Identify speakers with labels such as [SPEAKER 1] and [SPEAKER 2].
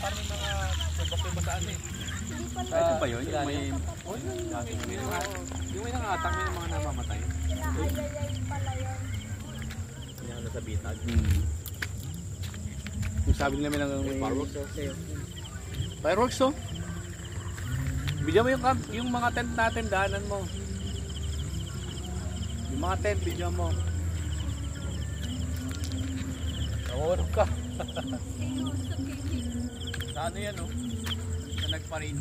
[SPEAKER 1] kami mga subok yung basaan eh.
[SPEAKER 2] Ito ba yun? Yung may...
[SPEAKER 1] Yung may nangatak may mga namamatay.
[SPEAKER 3] Ayayay pala yun.
[SPEAKER 1] Yung nasa bitag.
[SPEAKER 2] Yung sabi nila lang may...
[SPEAKER 1] Fireworks.
[SPEAKER 2] Fireworks oh. Bigyan mo yung mga tent natin, daanan mo. Yung mga tent, bigyan mo.
[SPEAKER 1] Nawarap ka. Sa ano yan oh? Sa nagpa-raid.